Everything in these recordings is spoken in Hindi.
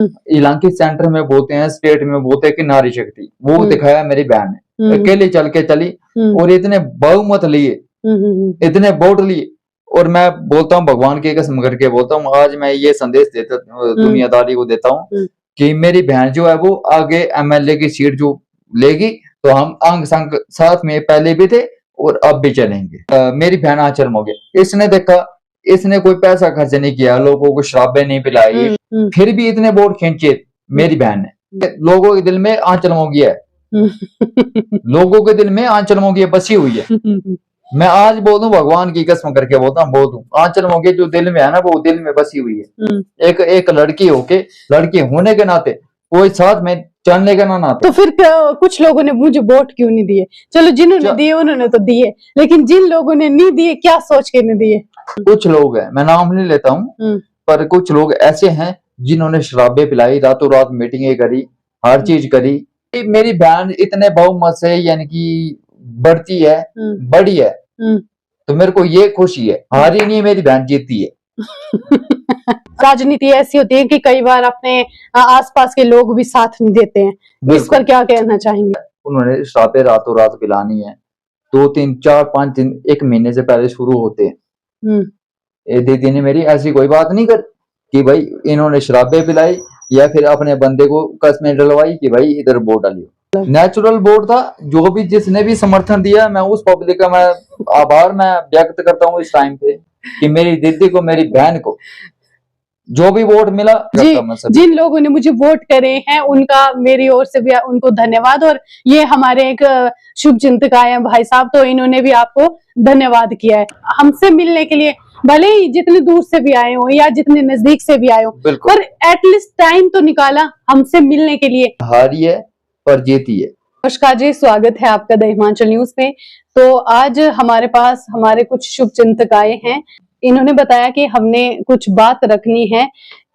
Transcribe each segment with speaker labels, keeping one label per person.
Speaker 1: इलाके सेंटर में बोलते हैं, स्टेट में बोलते हैं कि नारी शक्ति, वो दिखाया मेरी बहन ने। अकेले चल के चली और इतने बहुमत लिए, इतने वोट लिए। और मैं बोलता हूँ, भगवान की कसम करके बोलता हूँ, आज मैं ये संदेश देता दुनियादारी को देता हूँ कि मेरी बहन जो है वो आगे एमएलए की सीट जो लेगी, तो हम अंग संग साथ में पहले भी थे और अब भी चलेंगे। मेरी बहन आंचल मोगे, इसने देखा, इसने कोई पैसा खर्च नहीं किया, लोगों को शराबें नहीं पिलाई, फिर भी इतने वोट खींचे मेरी बहन ने। लोगों के दिल में आंचल मोगी है, लोगों के दिल में आंचल मोगी बसी हुई है। मैं आज बोल दूं, भगवान की कसम करके बोलता हूँ, बोल दूं, आंचल मोगी जो दिल में है ना, वो दिल में बसी हुई है। एक लड़की होके, लड़की होने के नाते, कोई साथ में चलने का ना नाते।
Speaker 2: तो फिर कुछ लोगों ने मुझे वोट क्यों नहीं दिए? चलो जिन्होंने दिए उन्होंने तो दिए, लेकिन जिन लोगों ने नहीं दिए, क्या सोच के नहीं दिए?
Speaker 1: कुछ लोग हैं, मैं नाम नहीं लेता हूँ, पर कुछ लोग ऐसे हैं जिन्होंने शराबे पिलाई, रातों रात मीटिंगें करी, हर चीज करी। मेरी बहन इतने बहुमत से यानी कि बढ़ती है, बड़ी है, तो मेरे को ये खुशी है। हारी नहीं, मेरी बहन जीती है।
Speaker 2: राजनीति ऐसी होती है कि कई बार अपने आसपास के लोग भी साथ नहीं देते हैं, इस पर क्या कहना चाहेंगे?
Speaker 1: उन्होंने शराबे रातों रात पिलानी है, 2 3 4 5 दिन, 1 महीने से पहले शुरू होते हैं। दीदी ने मेरी ऐसी कोई बात नहीं कर कि भाई इन्होंने शराबे पिलाई या फिर अपने बंदे को कसमें डलवाई कि भाई इधर वोट डालियो। नेचुरल वोट था। जो भी जिसने भी समर्थन दिया, मैं उस पब्लिक का मैं आभार मैं व्यक्त करता हूँ इस टाइम पे कि मेरी दीदी को, मेरी बहन को जो भी वोट मिला।
Speaker 2: जिन लोगों ने मुझे वोट करे हैं उनका मेरी ओर से भी उनको धन्यवाद। और ये हमारे एक शुभ चिंतक आए हैं भाई साहब, तो इन्होंने भी आपको धन्यवाद किया है हमसे मिलने के लिए। भले ही जितने दूर से भी आए हो या जितने नजदीक से भी आए हो, पर एटलीस्ट टाइम तो निकाला हमसे मिलने के लिए।
Speaker 1: हारी है पर जीती है।
Speaker 2: नमस्कार जी, स्वागत है आपका द हिमाचल न्यूज में। तो आज हमारे पास हमारे कुछ शुभ चिंतक आए हैं। इन्होंने बताया कि हमने कुछ बात रखनी है,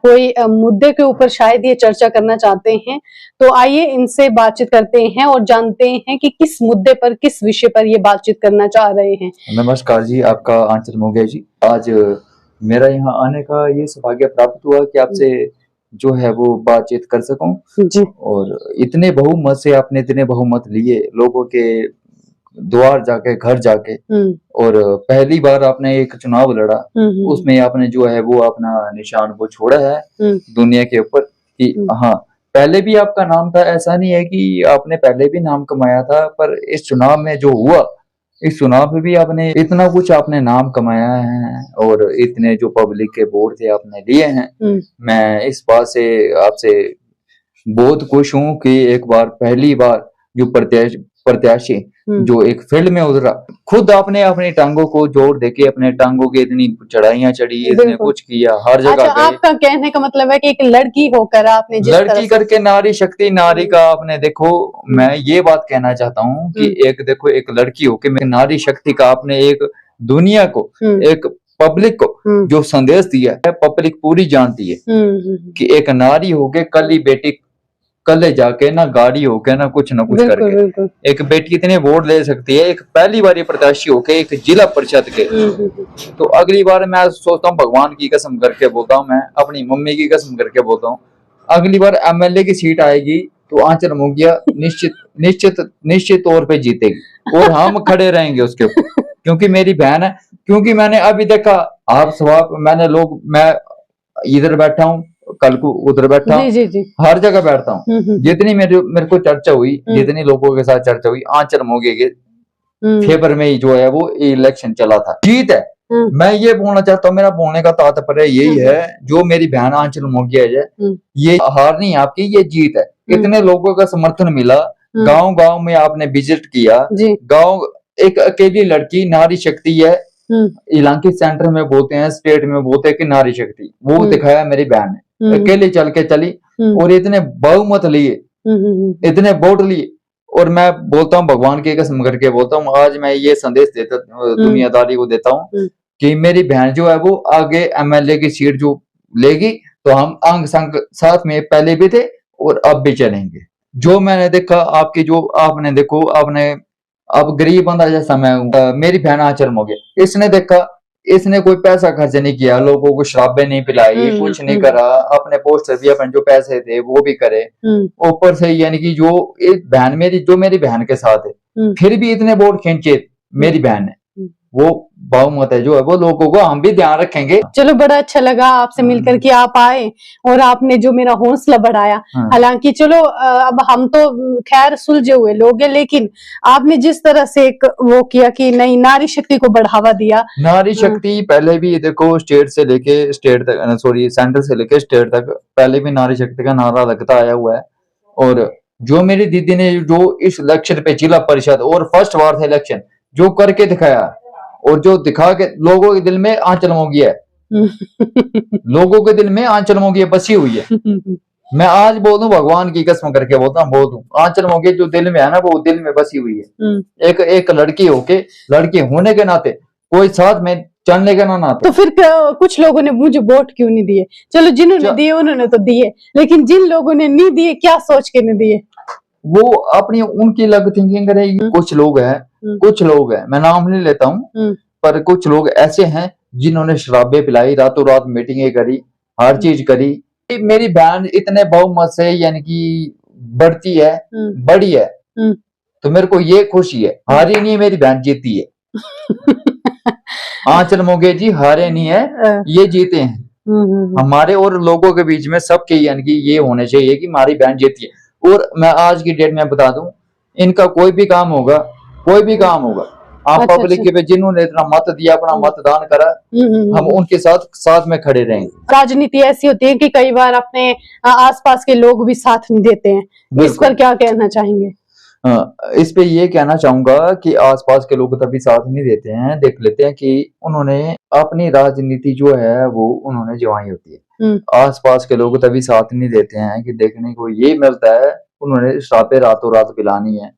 Speaker 2: कोई मुद्दे के ऊपर शायद ये चर्चा करना चाहते हैं। तो आइए इनसे बातचीत करते हैं और जानते हैं कि किस मुद्दे पर, किस विषय पर ये बातचीत करना चाह रहे हैं।
Speaker 1: नमस्कार जी, आपका आंचल मोगे जी। आज मेरा यहाँ आने का ये सौभाग्य प्राप्त हुआ कि आपसे जो है वो बातचीत कर सकूं जी। और इतने बहुमत से आपने इतने बहुमत लिए, लोगों के द्वार जाके, घर जाके, और पहली बार आपने एक चुनाव लड़ा, उसमें आपने जो है वो अपना निशान वो छोड़ा है दुनिया के ऊपर कि हाँ, पहले भी आपका नाम था, ऐसा नहीं है कि आपने पहले भी नाम कमाया था, पर इस चुनाव में जो हुआ, इस चुनाव में भी आपने इतना कुछ आपने नाम कमाया है और इतने जो पब्लिक के वोट थे आपने लिए हैं। मैं इस बात से आपसे बहुत खुश हूँ कि एक बार, पहली बार जो प्रत्याशी जो एक फील्ड में उतरा, खुद आपने अपनी टांगों को जोड़ देके, अपने टांगों की इतनी चढ़ाइयां चढ़ी, इतने कुछ किया, हर जगह
Speaker 2: अच्छा, आपका कहने का मतलब है कि एक लड़की होकर आपने
Speaker 1: लड़की करके नारी शक्ति, नारी का आपने देखो, मैं ये बात कहना चाहता हूँ कि एक देखो, एक लड़की होके नारी शक्ति का आपने एक दुनिया को, एक पब्लिक को जो संदेश दिया है, पब्लिक पूरी जानती है कि एक नारी होके कल ही बेटी, कल जाके ना गाड़ी होके ना कुछ करके एक बेटी इतने वोट ले सकती है, एक पहली बार प्रत्याशी होके एक जिला परिषद के। तो अगली बार मैं सोचता हूँ, भगवान की कसम करके बोलता हूँ, मैं अपनी मम्मी की कसम करके बोलता हूँ, अगली बार एमएलए की सीट आएगी तो आंचल मोगिया निश्चित तौर पे जीतेगी और हम खड़े रहेंगे उसके ऊपर, क्योंकि मेरी बहन है। क्योंकि मैंने अभी देखा, आप स्वाप मैंने लोग, मैं इधर बैठा हूँ, कल को उधर बैठा, हर जगह बैठता हूँ। जितनी मेरे को चर्चा हुई, जितनी लोगों के साथ चर्चा हुई, आंचल मोगे के फेवर में ही जो है वो इलेक्शन चला था, जीत है। मैं ये बोलना चाहता हूँ, मेरा बोलने का तात्पर्य यही है, जो मेरी बहन आंचल मोगिया है, ये हार नहीं आपकी, ये जीत है। इतने लोगों का समर्थन मिला, गांव में आपने विजिट किया, गांव, एक अकेली लड़की, नारी शक्ति है, इलाके सेंटर में बोलते हैं, स्टेट में बोलते हैं कि नारी शक्ति, वो दिखाया मेरी बहन ने। अकेले चल के चली और इतने बहुमत लिए, इतने वोट लिए। और मैं बोलता हूँ, भगवान की कसम करके बोलता हूँ, आज मैं ये संदेश देता दुनियादारी को देता हूँ कि मेरी बहन जो है वो आगे एमएलए की सीट जो लेगी, तो हम अंग संग साथ में पहले भी थे और अब भी चलेंगे। जो मैंने देखा आपकी, जो आपने देखो, आपने, अब गरीब बंदा जैसा मैं हूँ, मेरी बहन आंचल मोगे, इसने देखा, इसने कोई पैसा खर्च नहीं किया, लोगों को शराबें नहीं पिलाई, कुछ नहीं करा, अपने पोस्टर भी अपने जो पैसे थे वो भी करे, ऊपर से यानी कि जो एक बहन मेरी बहन के साथ है, फिर भी इतने वोट खींचे मेरी बहन ने, वो बहुमत है जो है वो लोगों को हम भी ध्यान रखेंगे।
Speaker 2: चलो बड़ा अच्छा लगा आपसे मिलकर कि आप आए और आपने जो मेरा हौसला बढ़ाया। हालांकि चलो अब हम तो खैर सुलझे हुए लोग हैं, लेकिन आपने जिस तरह से एक वो किया कि नहीं, नारी शक्ति को बढ़ावा दिया।
Speaker 1: नारी शक्ति पहले भी देखो स्टेट से लेके स्टेट तक, सॉरी सेंटर से लेके स्टेट तक पहले भी नारी शक्ति का नारा लगता आया हुआ है। और जो मेरी दीदी ने जो इस इलेक्शन पे जिला परिषद और फर्स्ट वार था इलेक्शन जो करके दिखाया और जो दिखा के लोगों के दिल में आंचल मोगी है, लोगों के दिल में आंचल मोगी बसी हुई है। मैं आज बोल दूं, भगवान की कसम करके बोलता हूँ, बोल दूं, आंचल मोगी जो दिल में है ना वो दिल में बसी हुई है। एक लड़की होने के नाते कोई साथ में चलने के ना नाते।
Speaker 2: तो फिर कुछ लोगों ने मुझे वोट क्यों नहीं दिए? चलो जिन्होंने दिए उन्होंने तो दिए, लेकिन जिन लोगों ने नहीं दिए क्या सोच के नहीं दिए?
Speaker 1: वो अपनी उनकी अलग थिंकिंग रहेगी। कुछ लोग हैं, मैं नाम नहीं लेता हूँ, पर कुछ लोग ऐसे हैं जिन्होंने शराबें पिलाई, रातों रात मीटिंगें करी, हर चीज करी। मेरी बहन इतने बहुमत से यानी कि बढ़ती है, बड़ी है, तो मेरे को ये खुशी है। हारी नहीं है मेरी बहन, जीती है। आंचल मोगे जी हारे नहीं है, ये जीते हैं। हमारे और लोगों के बीच में सबके यानी कि ये होने चाहिए कि हमारी बहन जीती है। और मैं आज की डेट में बता दूं, इनका कोई भी काम होगा, आप पब्लिक के पे जिन्होंने इतना मत दिया, अपना मतदान करा, हम उनके साथ में खड़े रहेंगे।
Speaker 2: राजनीति ऐसी होती है कि कई बार अपने आसपास के लोग भी साथ नहीं देते हैं। इस पर क्या कहना चाहेंगे?
Speaker 1: इस पे ये कहना चाहूंगा कि आसपास के लोग तभी साथ नहीं देते हैं, देख लेते हैं कि उन्होंने अपनी राजनीति जो है वो उन्होंने जमाई होती है। आसपास के लोग तभी साथ नहीं देते हैं कि देखने को ये मिलता है उन्होंने शराबें रातों रात पिलानी है,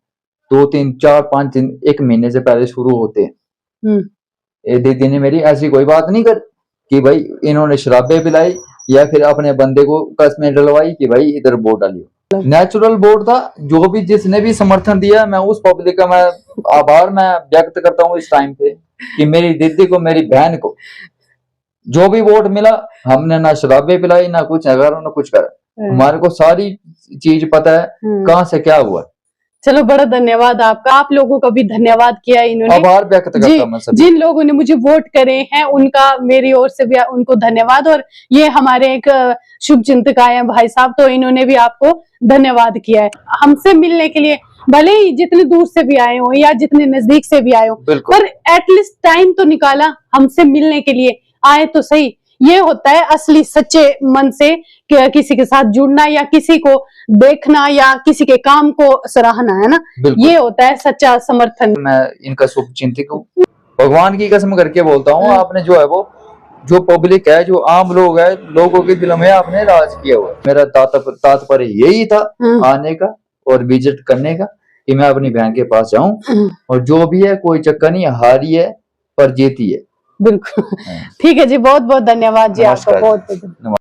Speaker 1: 2 3 4 5 दिन 1 महीने से पहले शुरू होते हैं। दीदी ने मेरी ऐसी कोई बात नहीं कर कि भाई इन्होंने शराबें पिलाई या फिर अपने बंदे को कसमें डलवाई कि भाई इधर वोट डालियो। नेचुरल वोट था। जो भी जिसने भी समर्थन दिया, मैं उस पब्लिक का मैं आभार मैं व्यक्त करता हूँ इस टाइम पे कि मेरी दीदी को, मेरी बहन को जो भी वोट मिला, हमने ना शराबें पिलाई, ना कुछ अगर ना कुछ करा। हमारे को सारी चीज पता है कहाँ से क्या हुआ।
Speaker 2: चलो बड़ा धन्यवाद आपका, आप लोगों का भी धन्यवाद किया इन्होंने।
Speaker 1: आभार व्यक्त करता हूं मैं सभी।
Speaker 2: जिन लोगों ने मुझे वोट करे हैं उनका मेरी ओर से भी उनको धन्यवाद। और ये हमारे एक शुभ चिंतक आए हैं भाई साहब, तो इन्होंने भी आपको धन्यवाद किया है हमसे मिलने के लिए। भले ही जितने दूर से भी आए हो या जितने नजदीक से भी आए हो, पर एटलीस्ट टाइम तो निकाला हमसे मिलने के लिए। आए तो सही। ये होता है असली सच्चे मन से किसी के साथ जुड़ना या किसी को देखना या किसी के काम को सराहना, है ना, ये होता है सच्चा समर्थन।
Speaker 1: मैं इनका शुभ चिंतक हूँ, भगवान की कसम करके बोलता हूँ। आपने जो है वो जो पब्लिक है, जो आम लोग है, लोगों के दिलों में आपने राज किया हुआ। मेरा तात्पर्य यही था आने का और विजिट करने का कि मैं अपनी बहन के पास जाऊं और जो भी है कोई चक्कर नहीं, हारी है पर जीती है।
Speaker 2: बिल्कुल ठीक है जी, बहुत बहुत धन्यवाद जी आपका, बहुत बहुत।